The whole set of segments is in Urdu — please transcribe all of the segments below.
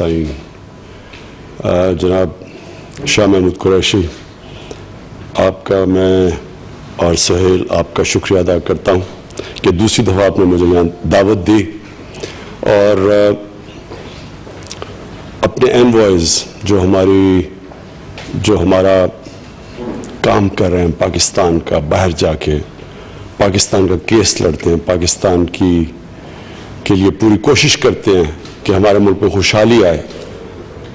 تائیں جناب شاہ محمود قریشی، آپ کا میں اور سہیل آپ کا شکریہ ادا کرتا ہوں کہ دوسری دفعہ آپ نے مجھے یہاں دعوت دی اور اپنے انوائز جو ہمارا کام کر رہے ہیں پاکستان کا، باہر جا کے پاکستان کا کیس لڑتے ہیں، پاکستان کے لیے پوری کوشش کرتے ہیں کہ ہمارے ملک میں خوشحالی آئے،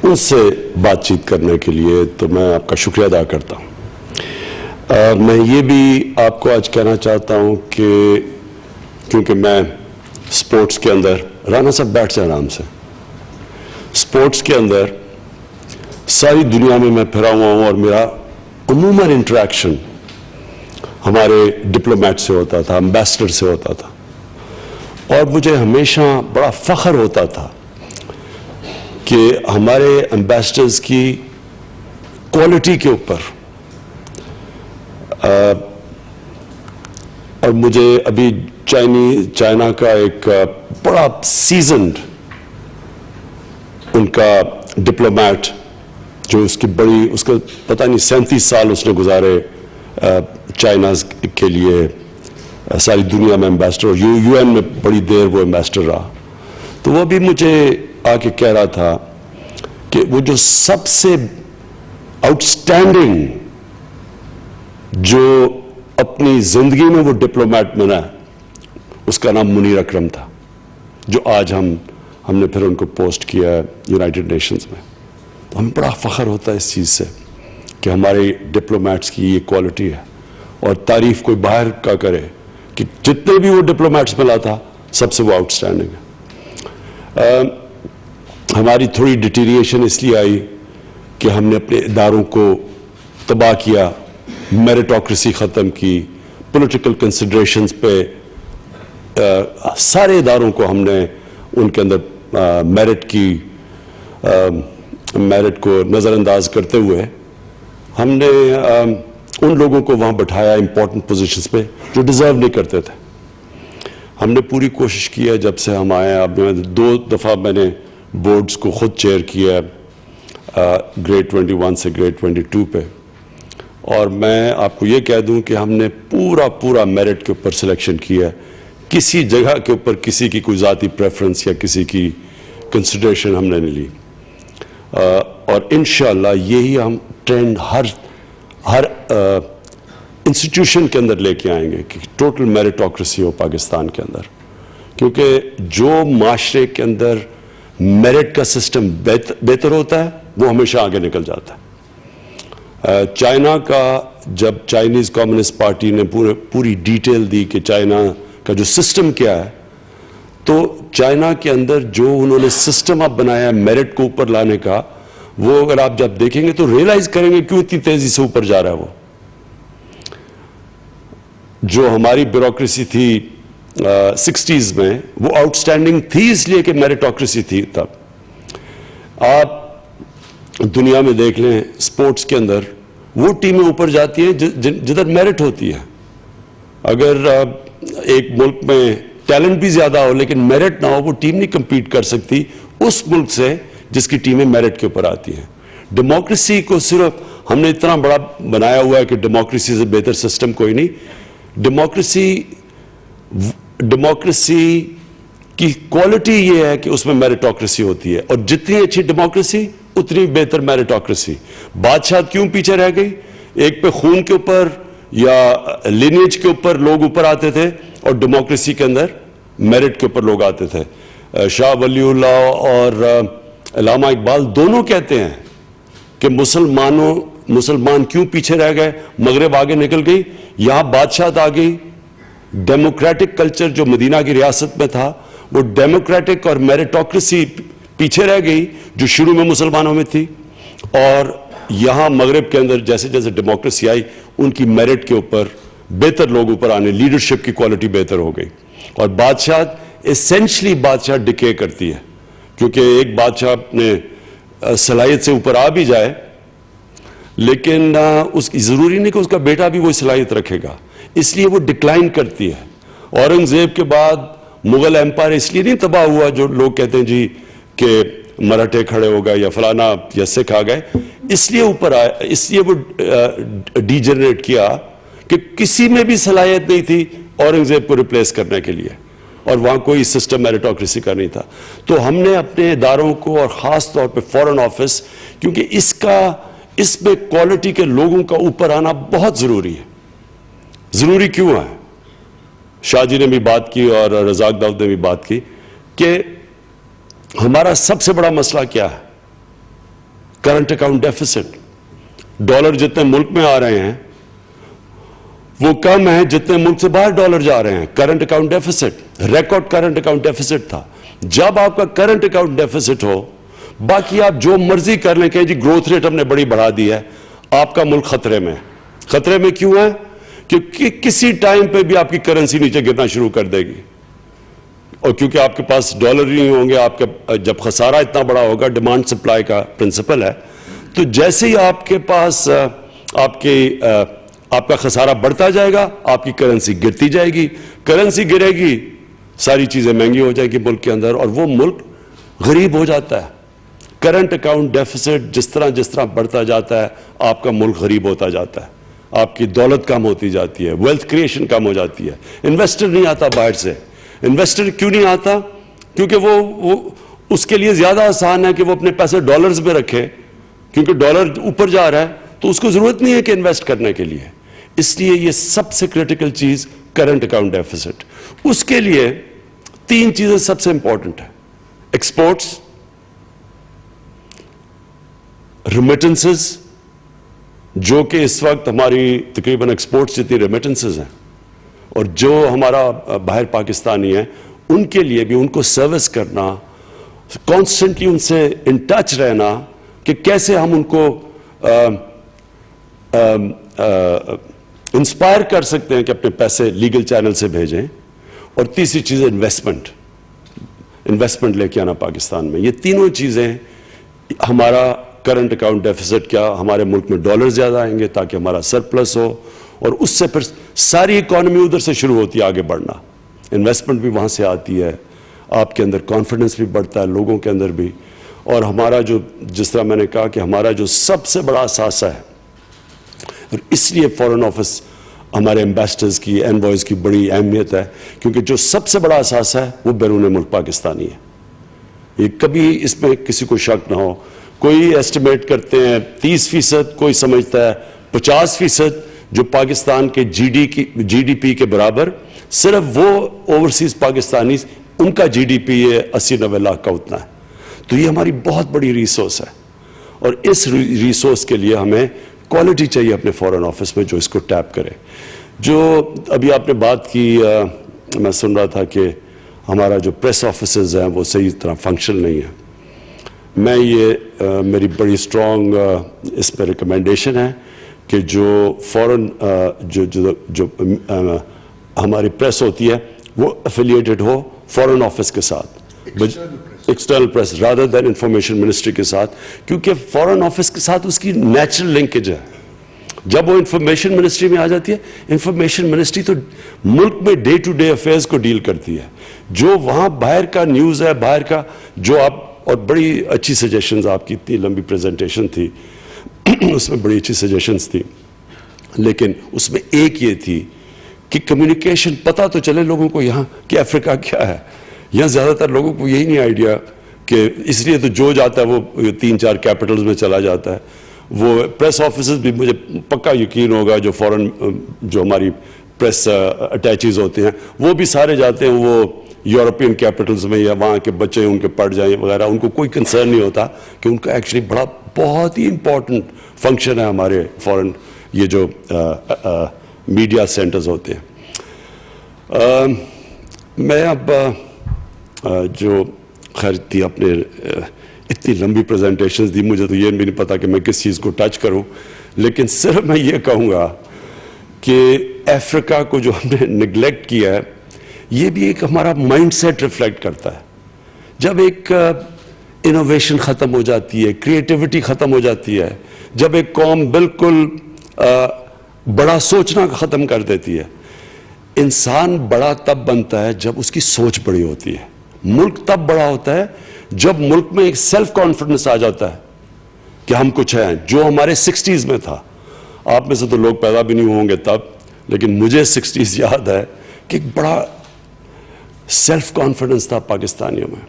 ان سے بات چیت کرنے کے لیے تو میں آپ کا شکریہ ادا کرتا ہوں۔ میں یہ بھی آپ کو آج کہنا چاہتا ہوں کہ کیونکہ میں سپورٹس کے اندر، رانا صاحب بیٹھ جائیں آرام سے، سپورٹس کے اندر ساری دنیا میں پھرا ہوا ہوں اور میرا عموماً انٹریکشن ہمارے ڈپلومیٹ سے ہوتا تھا، امبیسڈر سے ہوتا تھا، اور مجھے ہمیشہ بڑا فخر ہوتا تھا کہ ہمارے امبیسڈرز کی کوالٹی کے اوپر، اور مجھے ابھی چائنا کا ایک بڑا سیزنڈ ان کا ڈپلومیٹ جو اس کا پتہ نہیں 37 سال اس نے گزارے چائنا کے لیے ساری دنیا میں امبیسڈر، اور یو این میں بڑی دیر وہ امبیسڈر رہا، تو وہ بھی مجھے آ کے کہہ رہا تھا کہ وہ جو سب سے آؤٹسٹینڈنگ جو اپنی زندگی میں وہ ڈپلومیٹ بنا اس کا نام منیر اکرم تھا، جو آج ہم نے پھر ان کو پوسٹ کیا ہے یونائٹڈ نیشنز میں۔ تو ہمیں بڑا فخر ہوتا ہے اس چیز سے کہ ہمارے ڈپلومیٹس کی یہ کوالٹی ہے، اور تعریف کوئی باہر کا کرے کہ جتنے بھی وہ ڈپلومیٹس ملا تھا سب سے وہ آؤٹسٹینڈنگ ہے۔ ہماری تھوڑی ڈیٹیریشن اس لیے آئی کہ ہم نے اپنے اداروں کو تباہ کیا، میرٹوکریسی ختم کی، پولیٹیکل کنسیڈریشنز پہ سارے اداروں کو ہم نے ان کے اندر میرٹ کو نظر انداز کرتے ہوئے ہم نے ان لوگوں کو وہاں بٹھایا امپورٹنٹ پوزیشنز پہ جو ڈیزرو نہیں کرتے تھے۔ ہم نے پوری کوشش کی ہے جب سے ہم آئے ہیں، اب 2 دفعہ میں نے بورڈز کو خود چیئر کیا ہے، گریڈ 21 سے گریڈ 22 پہ، اور میں آپ کو یہ کہہ دوں کہ ہم نے پورا میرٹ کے اوپر سلیکشن کیا ہے، کسی جگہ کے اوپر کسی کی کوئی ذاتی پریفرنس یا کسی کی کنسیڈریشن ہم نے نہیں لی، اور انشاءاللہ یہی ہم ٹرینڈ ہر انسٹیٹیوشن کے اندر لے کے آئیں گے کہ ٹوٹل میرٹوکریسی ہو پاکستان کے اندر، کیونکہ جو معاشرے کے اندر میرٹ کا سسٹم بہتر ہوتا ہے وہ ہمیشہ آگے نکل جاتا ہے۔ چائنا کا جب چائنیز کمیونسٹ پارٹی نے پوری ڈیٹیل دی کہ چائنا کا جو سسٹم کیا ہے، تو چائنا کے اندر جو انہوں نے سسٹم اب بنایا ہے میرٹ کو اوپر لانے کا، وہ اگر آپ جب دیکھیں گے تو ریئلائز کریں گے کیوں اتنی تیزی سے اوپر جا رہا ہے۔ وہ جو ہماری بیوروکریسی تھی 60s میں، وہ آؤٹسٹینڈنگ تھی اس لیے کہ میرٹوکریسی تھی تب۔ آپ دنیا میں دیکھ لیں سپورٹس کے اندر وہ ٹیمیں اوپر جاتی ہیں جدھر میرٹ ہوتی ہے۔ اگر ایک ملک میں ٹیلنٹ بھی زیادہ ہو لیکن میرٹ نہ ہو، وہ ٹیم نہیں کمپیٹ کر سکتی اس ملک سے جس کی ٹیمیں میرٹ کے اوپر آتی ہیں۔ ڈیموکریسی کو صرف ہم نے اتنا بڑا بنایا ہوا ہے کہ ڈیموکریسی سے بہتر سسٹم کوئی نہیں۔ ڈیموکریسی کی کوالٹی یہ ہے کہ اس میں میرٹوکریسی ہوتی ہے، اور جتنی اچھی ڈیموکریسی اتنی بہتر میرٹوکریسی۔ بادشاہ کیوں پیچھے رہ گئی؟ ایک پہ خون کے اوپر یا لینیج کے اوپر لوگ اوپر آتے تھے، اور ڈیموکریسی کے اندر میرٹ کے اوپر لوگ آتے تھے۔ شاہ ولی اللہ اور علامہ اقبال دونوں کہتے ہیں کہ مسلمان کیوں پیچھے رہ گئے، مغرب آگے نکل گئی، یہاں بادشاہت آ گئی۔ ڈیموکریٹک کلچر جو مدینہ کی ریاست میں تھا، وہ ڈیموکریٹک اور میرٹوکریسی پیچھے رہ گئی جو شروع میں مسلمانوں میں تھی، اور یہاں مغرب کے اندر جیسے جیسے ڈیموکریسی آئی ان کی میرٹ کے اوپر بہتر لوگ اوپر آنے، لیڈرشپ کی کوالٹی بہتر ہو گئی۔ اور بادشاہت ایسنشلی بادشاہ ڈکے کرتی ہے، کیونکہ ایک بادشاہ اپنے صلاحیت سے اوپر آ بھی جائے لیکن اس کی ضروری نہیں کہ اس کا بیٹا بھی وہی صلاحیت رکھے گا، اس لیے وہ ڈکلائن کرتی ہے۔ اورنگزیب کے بعد مغل ایمپائر اس لیے نہیں تباہ ہوا جو لوگ کہتے ہیں جی کہ مراٹھے کھڑے ہو گئے یا فلانا یا سکھ آ گئے، اس لیے اوپر آئے، اس لیے وہ ڈی جنریٹ کیا کہ کسی میں بھی صلاحیت نہیں تھی اورنگزیب کو ریپلیس کرنے کے لیے، اور وہاں کوئی سسٹم میریٹوکریسی کا نہیں تھا. تو ہم نے اپنے اداروں کو، اور خاص طور پہ فورن آفس، کیونکہ اس میں کوالٹی کے لوگوں کا اوپر آنا بہت ضروری ہے. ضروری کیوں ہے؟ شاہ جی نے بھی بات کی اور رزاق داؤد نے بھی بات کی کہ ہمارا سب سے بڑا مسئلہ کیا ہے؟ Current account deficit. ڈالر جتنے ملک میں آ رہے ہیں وہ کم ہیں جتنے ملک سے باہر ڈالر جا رہے ہیں. Current account deficit, record current account deficit تھا. جب آپ کا کرنٹ اکاؤنٹ ڈیفیسٹ ہو، باقی آپ جو مرضی کر لیں کہ جی گروتھ ریٹ ہم نے بڑی بڑھا دی ہے، آپ کا ملک خطرے میں. خطرے میں کیوں ہے؟ کیونکہ کسی ٹائم پہ بھی آپ کی کرنسی نیچے گرنا شروع کر دے گی، اور کیونکہ آپ کے پاس ڈالر ہی نہیں ہوں گے. آپ کا جب خسارہ اتنا بڑا ہوگا، ڈیمانڈ سپلائی کا پرنسپل ہے، تو جیسے ہی آپ کے پاس آپ کا خسارہ بڑھتا جائے گا، آپ کی کرنسی گرتی جائے گی. کرنسی گرے گی، ساری چیزیں مہنگی ہو جائے گی ملک کے اندر، اور وہ ملک غریب ہو جاتا ہے. کرنٹ اکاؤنٹ ڈیفیسٹ جس طرح بڑھتا جاتا ہے، آپ کا ملک غریب ہوتا جاتا ہے، آپ کی دولت کم ہوتی جاتی ہے، ویلتھ کریشن کم ہو جاتی ہے. انویسٹر نہیں آتا باہر سے. انویسٹر کیوں نہیں آتا؟ کیونکہ وہ اس کے لیے زیادہ آسان ہے کہ وہ اپنے پیسے ڈالرز میں رکھے، کیونکہ ڈالر اوپر جا رہا ہے تو اس کو ضرورت نہیں ہے کہ انویسٹ کرنے کے لیے. اس لیے یہ سب سے کریٹیکل چیز کرنٹ اکاؤنٹ ڈیفیسٹ. اس کے لیے 3 چیزیں سب سے امپورٹنٹ ہیں: ایکسپورٹس، ریمیٹنسز، جو کہ اس وقت ہماری تقریباً ایکسپورٹس جتنی ریمیٹنسز ہیں، اور جو ہمارا باہر پاکستانی ہیں ان کے لیے بھی ان کو سروس کرنا، کانسٹنٹلی ان سے ان ٹچ رہنا کہ کیسے ہم ان کو انسپائر کر سکتے ہیں کہ اپنے پیسے لیگل چینل سے بھیجیں. اور تیسری چیز ہے انویسٹمنٹ لے کے آنا پاکستان میں. یہ تینوں چیزیں، ہمارا کرنٹ اکاؤنٹ ڈیفیسٹ کیا، ہمارے ملک میں ڈالر زیادہ آئیں گے تاکہ ہمارا سرپلس ہو، اور اس سے پھر ساری اکانومی ادھر سے شروع ہوتی ہے آگے بڑھنا. انویسٹمنٹ بھی وہاں سے آتی ہے، آپ کے اندر کانفیڈنس بھی بڑھتا ہے، لوگوں کے اندر بھی. اور ہمارا جس طرح میں نے کہا کہ ہمارا جو سب سے بڑا اثاثہ ہے، اور اس لیے فورن آفس ہمارے ایمبیسڈرز کی، انوائز کی بڑی اہمیت ہے، کیونکہ جو سب سے بڑا اثاثہ ہے وہ بیرون ملک پاکستانی ہے. یہ کبھی اس میں کسی کو شک نہ ہو. کوئی ایسٹیمیٹ کرتے ہیں 30%، کوئی سمجھتا ہے 50%، جو پاکستان کے جی ڈی پی کے برابر. صرف وہ اوورسیز پاکستانی، ان کا جی ڈی پی 80-90 لاکھ کا اتنا ہے. تو یہ ہماری بہت بڑی ریسورس ہے، اور اس ریسورس کے لیے ہمیں کوالٹی چاہیے اپنے فورن آفس میں جو اس کو ٹیپ کرے. جو ابھی آپ نے بات کی، میں سن رہا تھا کہ ہمارا جو پریس آفیسز ہیں وہ صحیح طرح فنکشن نہیں ہے. میں میری بڑی اسٹرانگ اس پہ ریکمنڈیشن ہے کہ جو فورن جو ہماری پریس ہوتی ہے وہ افیلیٹڈ ہو فورن آفس کے ساتھ، external press rather than information ministry کے ساتھ، کیونکہ فورن آفس کے ساتھ اس کی نیچرل لنکیج ہے. جب وہ انفارمیشن منسٹری میں آ جاتی ہے، انفارمیشن منسٹری تو ملک میں ڈے ٹو ڈے افیئرز کو ڈیل کرتی ہے. جو وہاں باہر کا نیوز ہے، باہر کا جو آپ، اور بڑی اچھی سجیشنز، آپ کی اتنی لمبی پریزنٹیشن تھی اس میں بڑی اچھی سجیشنز تھی، لیکن اس میں ایک یہ تھی کہ کمیونیکیشن پتہ تو چلے لوگوں کو یہاں کہ افریقہ کیا ہے. یہاں زیادہ تر لوگوں کو یہی نہیں آئیڈیا، کہ اس لیے تو جو جاتا ہے وہ 3-4 کیپٹلز میں چلا جاتا ہے. وہ پریس آفیسز بھی مجھے پکا یقین ہوگا جو فورن جو ہماری پریس اٹیچیز ہوتے ہیں وہ بھی سارے جاتے ہیں وہ یورپین کیپٹلز میں، یا وہاں کے بچے ان کے پڑھ جائیں وغیرہ. ان کو کوئی کنسرن نہیں ہوتا کہ ان کا ایکچولی بہت ہی امپورٹنٹ فنکشن ہے ہمارے فورن یہ جو میڈیا سینٹرز ہوتے ہیں. میں اب جو خیر تھی اپنے اتنی لمبی پریزنٹیشنز دی، مجھے تو یہ بھی نہیں پتا کہ میں کس چیز کو ٹچ کروں، لیکن صرف میں یہ کہوں گا کہ افریقہ کو جو ہم نے نگلیکٹ کیا ہے، یہ بھی ایک ہمارا مائنڈ سیٹ ریفلیکٹ کرتا ہے. جب ایک انوویشن ختم ہو جاتی ہے، کریٹیوٹی ختم ہو جاتی ہے، جب ایک قوم بالکل بڑا سوچنا ختم کر دیتی ہے. انسان بڑا تب بنتا ہے جب اس کی سوچ بڑی ہوتی ہے. ملک تب بڑا ہوتا ہے جب ملک میں ایک سیلف کانفیڈنس آ جاتا ہے کہ ہم کچھ ہیں, جو ہمارے 60s میں تھا. آپ میں سے تو لوگ پیدا بھی نہیں ہوں گے تب, لیکن مجھے 60s یاد ہے کہ ایک بڑا سیلف کانفیڈنس تھا پاکستانیوں میں.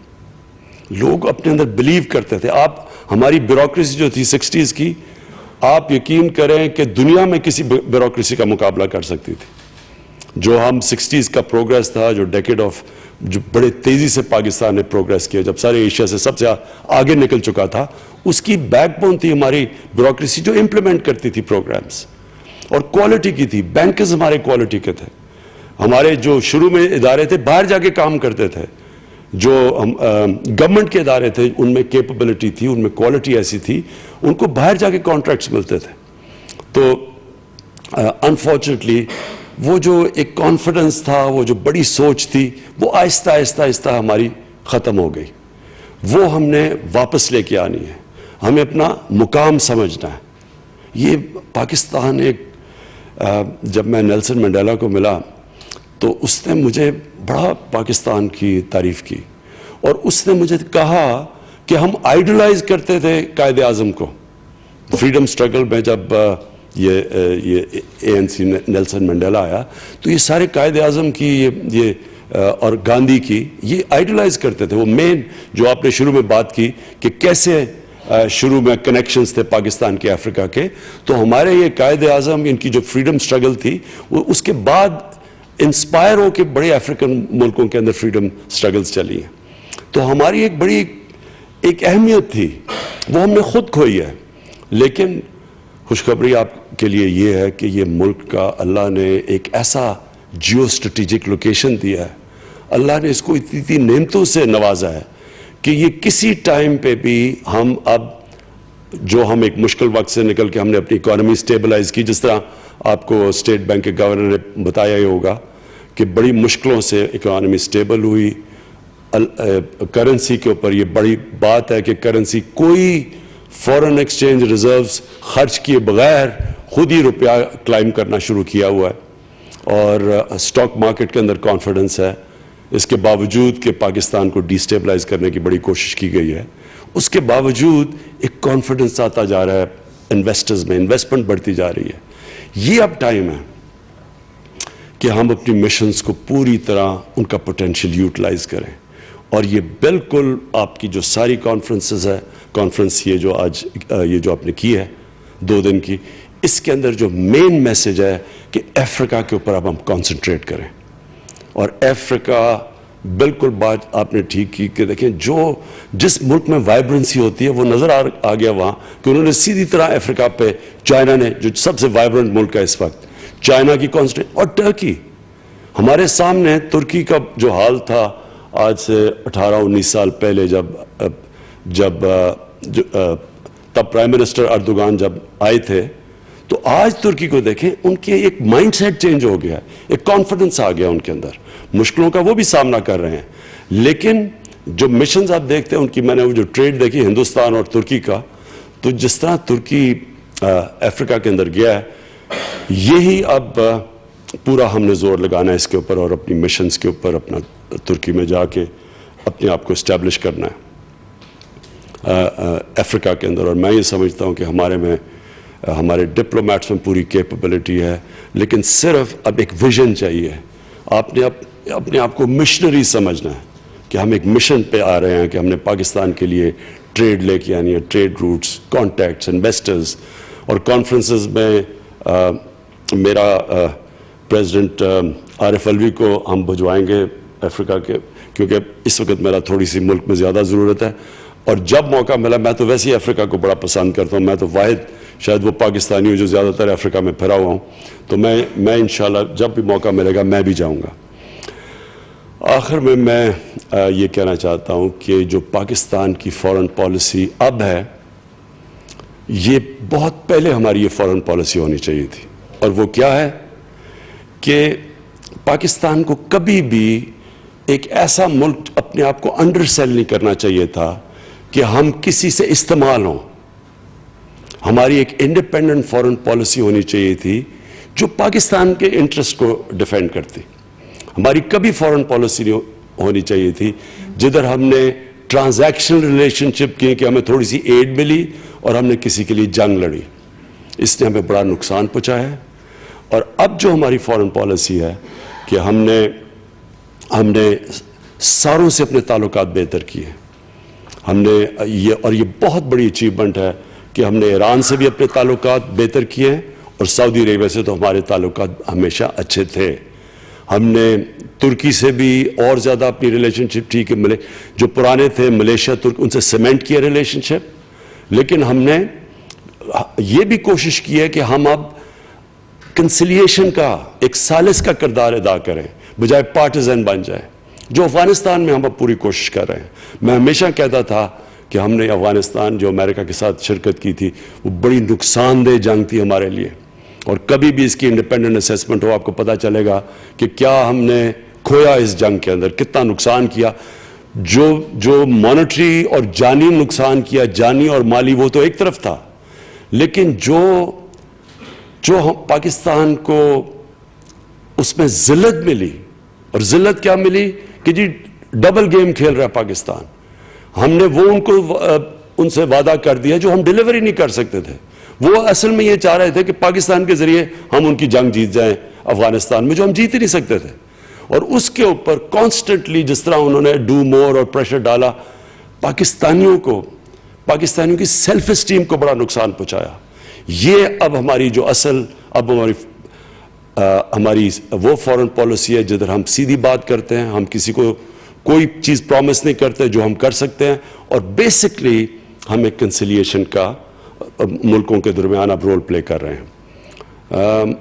لوگ اپنے اندر بلیو کرتے تھے. آپ ہماری بیوروکریسی جو تھی 60s کی, آپ یقین کریں کہ دنیا میں کسی بیوروکریسی کا مقابلہ کر سکتی تھی. جو ہم 60s کا پروگریس تھا, جو ڈیکیڈ آف, جو بڑے تیزی سے پاکستان نے پروگریس کیا, جب سارے ایشیا سے سب سے آگے نکل چکا تھا, اس کی بیک بون تھی ہماری بیوروکریسی جو امپلیمنٹ کرتی تھی پروگرامز, اور کوالٹی کی تھی. بینکرز ہمارے کوالٹی کے تھے. ہمارے جو شروع میں ادارے تھے باہر جا کے کام کرتے تھے. جو گورنمنٹ کے ادارے تھے ان میں کیپبلٹی تھی, ان میں کوالٹی ایسی تھی, ان کو باہر جا کے کانٹریکٹس ملتے تھے. تو انفارچونیٹلی وہ جو ایک کانفیڈنس تھا, وہ جو بڑی سوچ تھی, وہ آہستہ آہستہ آہستہ ہماری ختم ہو گئی. وہ ہم نے واپس لے کے آنی ہے. ہمیں اپنا مقام سمجھنا ہے. یہ پاکستان ایک, جب میں نیلسن منڈیلا کو ملا تو اس نے مجھے بڑا پاکستان کی تعریف کی, اور اس نے مجھے کہا کہ ہم آئیڈلائز کرتے تھے قائد اعظم کو. فریڈم سٹرگل میں جب یہ ANC نیلسن منڈیلا آیا تو یہ سارے قائد اعظم کی یہ اور گاندھی کی یہ آئیڈلائز کرتے تھے. وہ مین جو آپ نے شروع میں بات کی کہ کیسے شروع میں کنیکشنز تھے پاکستان کے افریقہ کے, تو ہمارے یہ قائد اعظم, ان کی جو فریڈم سٹرگل تھی, وہ اس کے بعد انسپائر ہو کے بڑے افریقن ملکوں کے اندر فریڈم سٹرگلز چلی ہیں. تو ہماری ایک بڑی ایک اہمیت تھی, وہ ہم نے خود کھوئی ہے. لیکن خوشخبری آپ کے لیے یہ ہے کہ یہ ملک کا اللہ نے ایک ایسا جیو اسٹریٹجک لوکیشن دیا ہے, اللہ نے اس کو اتنی نعمتوں سے نوازا ہے کہ یہ کسی ٹائم پہ بھی ہم اب جو ہم ایک مشکل وقت سے نکل کے ہم نے اپنی اکانومی سٹیبلائز کی, جس طرح آپ کو اسٹیٹ بینک کے گورنر نے بتایا ہی ہوگا کہ بڑی مشکلوں سے اکانومی سٹیبل ہوئی. کرنسی کے اوپر یہ بڑی بات ہے کہ کرنسی کوئی فورن ایکسچینج ریزروز خرچ کیے بغیر خود ہی روپیہ کلائم کرنا شروع کیا ہوا ہے, اور اسٹاک مارکیٹ کے اندر کانفیڈنس ہے. اس کے باوجود کہ پاکستان کو ڈی سٹیبلائز کرنے کی بڑی کوشش کی گئی ہے, اس کے باوجود ایک کانفیڈنس آتا جا رہا ہے انویسٹرز میں, انویسٹمنٹ بڑھتی جا رہی ہے. یہ اب ٹائم ہے کہ ہم اپنی مشنز کو پوری طرح ان کا پوٹینشیل یوٹیلائز کریں. اور یہ بالکل آپ کی جو ساری کانفرنسز ہے, کانفرنس یہ جو آج یہ جو آپ نے کی ہے 2 دن کی, اس کے اندر جو مین میسج ہے کہ افریقہ کے اوپر اب ہم کانسنٹریٹ کریں. اور افریقہ بالکل بات آپ نے ٹھیک کی کہ دیکھیں جس ملک میں وائبرنسی ہوتی ہے وہ نظر آ گیا وہاں کہ انہوں نے سیدھی طرح افریقہ پہ, چائنا نے جو سب سے وائبرنٹ ملک ہے اس وقت, چائنا کی کانسنٹریٹ, اور ٹرکی ہمارے سامنے. ترکی کا جو حال تھا آج سے 18-19 سال پہلے جب تب پرائم منسٹر اردوغان جب آئے تھے, تو آج ترکی کو دیکھیں, ان کے ایک مائنڈ سیٹ چینج ہو گیا, ایک کانفیڈنس آ گیا ان کے اندر. مشکلوں کا وہ بھی سامنا کر رہے ہیں, لیکن جو مشنز آپ دیکھتے ہیں ان کی, میں نے وہ جو ٹریڈ دیکھی ہندوستان اور ترکی کا, تو جس طرح ترکی افریقہ کے اندر گیا ہے, یہی اب پورا ہم نے زور لگانا ہے اس کے اوپر, اور اپنی مشنز کے اوپر اپنا ترکی میں جا کے اپنے آپ کو اسٹیبلش کرنا ہے افریقہ کے اندر. اور میں یہ سمجھتا ہوں کہ ہمارے ڈپلومیٹس میں پوری کیپبلٹی ہے, لیکن صرف اب ایک ویژن چاہیے. آپ نے اپنے آپ کو مشنری سمجھنا ہے کہ ہم ایک مشن پہ آ رہے ہیں کہ ہم نے پاکستان کے لیے ٹریڈ لے کے آنی ہے, ٹریڈ روٹس, کانٹیکٹس, انویسٹرز. اور کانفرنسز میں میرا پریزیڈنٹ عارف الوی کو ہم بھجوائیں گے افریقہ کے, کیونکہ اس وقت میرا تھوڑی سی ملک میں زیادہ ضرورت ہے. اور جب موقع ملا, میں تو ویسے ہی افریقہ کو بڑا پسند کرتا ہوں, میں تو واحد شاید وہ پاکستانی ہوں جو زیادہ تر افریقہ میں پھرا ہوا ہوں, تو میں انشاءاللہ جب بھی موقع ملے گا میں بھی جاؤں گا. آخر میں یہ کہنا چاہتا ہوں کہ جو پاکستان کی فورن پالیسی اب ہے, یہ بہت پہلے ہماری یہ فورن پالیسی ہونی چاہیے تھی. اور وہ کیا ہے کہ پاکستان کو کبھی بھی ایک ایسا ملک اپنے آپ کو انڈر سیل نہیں کرنا چاہیے تھا کہ ہم کسی سے استعمال ہوں. ہماری ایک انڈیپینڈنٹ فورن پالیسی ہونی چاہیے تھی جو پاکستان کے انٹرسٹ کو ڈیفینڈ کرتی. ہماری کبھی فورن پالیسی نہیں ہونی چاہیے تھی جدھر ہم نے ٹرانزیکشنل ریلیشن شپ کی کہ ہمیں تھوڑی سی ایڈ ملی اور ہم نے کسی کے لیے جنگ لڑی. اس نے ہمیں بڑا نقصان پہنچایا ہے. اور اب جو ہماری فارن پالیسی ہے کہ ہم نے ساروں سے اپنے تعلقات بہتر کیے. ہم نے یہ بہت بڑی اچیومنٹ ہے کہ ہم نے ایران سے بھی اپنے تعلقات بہتر کیے ہیں, اور سعودی عربیہ سے تو ہمارے تعلقات ہمیشہ اچھے تھے. ہم نے ترکی سے بھی اور زیادہ اپنی ریلیشن شپ ٹھیک ہے, جو پرانے تھے ملیشیا ترک ان سے سیمنٹ کیا ریلیشن شپ. لیکن ہم نے یہ بھی کوشش کی ہے کہ ہم اب کنسیلیشن کا, ایک ثالث کا کردار ادا کریں بجائے پارٹیزن بن جائیں, جو افغانستان میں ہم اب پوری کوشش کر رہے ہیں. میں ہمیشہ کہتا تھا کہ ہم نے افغانستان جو امریکہ کے ساتھ شرکت کی تھی وہ بڑی نقصان دہ جنگ تھی ہمارے لیے, اور کبھی بھی اس کی انڈیپینڈنٹ اسیسمنٹ ہو آپ کو پتہ چلے گا کہ کیا ہم نے کھویا اس جنگ کے اندر, کتنا نقصان کیا. جو مانیٹری اور جانی نقصان کیا, جانی اور مالی, وہ تو ایک طرف تھا, لیکن جو پاکستان کو اس میں ذلت ملی, اور ذلت کیا ملی کہ جی ڈبل گیم کھیل رہا ہے پاکستان. ہم نے وہ ان سے وعدہ کر دیا جو ہم ڈیلیوری نہیں کر سکتے تھے. وہ اصل میں یہ چاہ رہے تھے کہ پاکستان کے ذریعے ہم ان کی جنگ جیت جائیں افغانستان میں, جو ہم جیت ہی نہیں سکتے تھے. اور اس کے اوپر کانسٹنٹلی جس طرح انہوں نے ڈو مور اور پریشر ڈالا, پاکستانیوں کی سیلف اسٹیم کو بڑا نقصان پہنچایا. یہ اب ہماری جو اب ہماری وہ فورن پالیسی ہے جدھر ہم سیدھی بات کرتے ہیں, ہم کسی کو کوئی چیز پرومس نہیں کرتے جو ہم کر سکتے ہیں, اور بیسکلی ہم ایک کنسیلیشن کا ملکوں کے درمیان اب رول پلے کر رہے ہیں.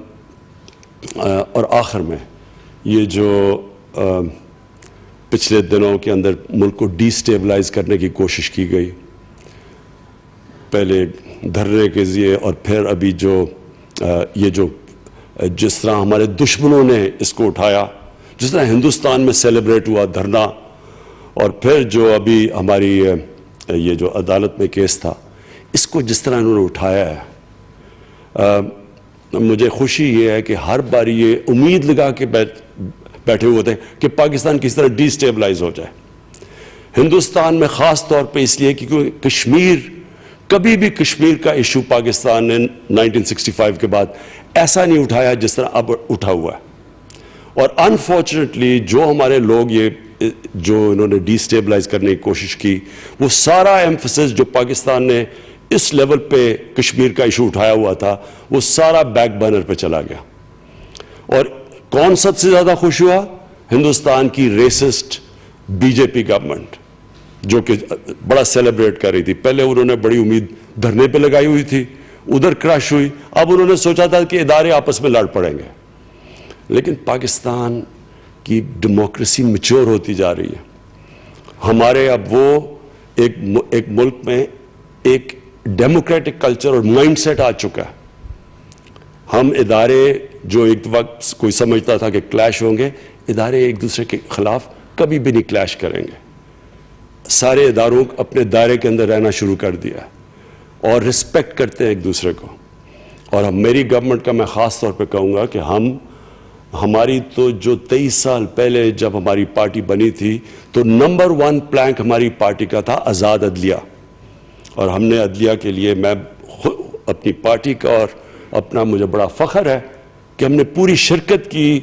اور آخر میں یہ جو پچھلے دنوں کے اندر ملک کو ڈی سٹیبلائز کرنے کی کوشش کی گئی, پہلے دھرنے کے ذریعے اور پھر ابھی جس طرح ہمارے دشمنوں نے اس کو اٹھایا, جس طرح ہندوستان میں سیلیبریٹ ہوا دھرنا, اور پھر جو ابھی ہماری یہ جو عدالت میں کیس تھا, اس کو جس طرح انہوں نے اٹھایا ہے, مجھے خوشی یہ ہے کہ ہر بار یہ امید لگا کے بیٹھے ہوئے تھے کہ پاکستان کس طرح ڈی سٹیبلائز ہو جائے. ہندوستان میں خاص طور پہ اس لیے کیونکہ کبھی بھی کشمیر کا ایشو پاکستان نے 1965 کے بعد ایسا نہیں اٹھایا جس طرح اب اٹھا ہوا ہے. اور انفارچونیٹلی جو ہمارے لوگ جو انہوں نے ڈی سٹیبلائز کرنے کی کوشش کی, وہ سارا ایمفسس جو پاکستان نے اس لیول پہ کشمیر کا ایشو اٹھایا ہوا تھا, وہ سارا بیک برنر پہ چلا گیا. اور کون سب سے زیادہ خوش ہوا؟ ہندوستان کی racist B J P government, جو کہ بڑا سیلیبریٹ کر رہی تھی. پہلے انہوں نے بڑی امید دھرنے پہ لگائی ہوئی تھی, ادھر کرش ہوئی. اب انہوں نے سوچا تھا کہ ادارے آپس میں لڑ پڑیں گے, لیکن پاکستان کی ڈیموکریسی میچور ہوتی جا رہی ہے. ہمارے اب وہ ایک ملک میں ایک ڈیموکریٹک کلچر اور مائنڈ سیٹ آ چکا ہے. ہم ادارے جو ایک وقت کوئی سمجھتا تھا کہ کلیش ہوں گے, ادارے ایک دوسرے کے خلاف کبھی بھی نہیں کلیش کریں گے. سارے اداروں اپنے دائرے کے اندر رہنا شروع کر دیا اور رسپیکٹ کرتے ہیں ایک دوسرے کو. اور میری گورنمنٹ کا میں خاص طور پہ کہوں گا کہ ہماری تو جو 23 سال پہلے جب ہماری پارٹی بنی تھی تو نمبر 1 پلانک ہماری پارٹی کا تھا آزاد عدلیہ. اور ہم نے عدلیہ کے لیے, میں اپنی پارٹی کا اور اپنا مجھے بڑا فخر ہے کہ ہم نے پوری شرکت کی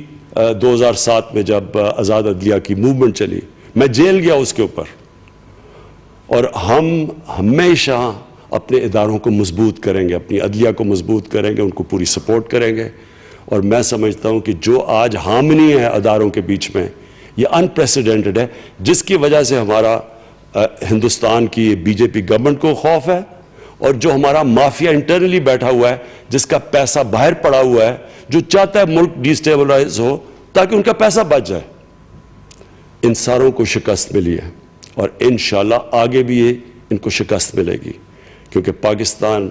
2007 میں جب آزاد عدلیہ کی موومنٹ چلی. میں جیل گیا اس کے اوپر. اور ہم ہمیشہ اپنے اداروں کو مضبوط کریں گے, اپنی عدلیہ کو مضبوط کریں گے, ان کو پوری سپورٹ کریں گے. اور میں سمجھتا ہوں کہ جو آج ہارمنی ہے اداروں کے بیچ میں, یہ انپریسیڈنٹڈ ہے, جس کی وجہ سے ہمارا ہندوستان کی بی جے پی گورنمنٹ کو خوف ہے, اور جو ہمارا مافیا انٹرنلی بیٹھا ہوا ہے, جس کا پیسہ باہر پڑا ہوا ہے, جو چاہتا ہے ملک ڈی سٹیبلائز ہو تاکہ ان کا پیسہ بچ جائے. ان ساروں کو شکست ملی ہے, اور انشاءاللہ آگے بھی ان کو شکست ملے گی, کیونکہ پاکستان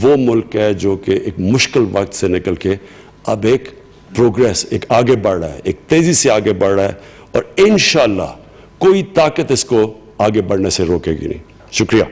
وہ ملک ہے جو کہ ایک مشکل وقت سے نکل کے اب ایک پروگریس, ایک آگے بڑھ رہا ہے, ایک تیزی سے آگے بڑھ رہا ہے, اور انشاءاللہ کوئی طاقت اس کو آگے بڑھنے سے روکے گی نہیں. شکریہ.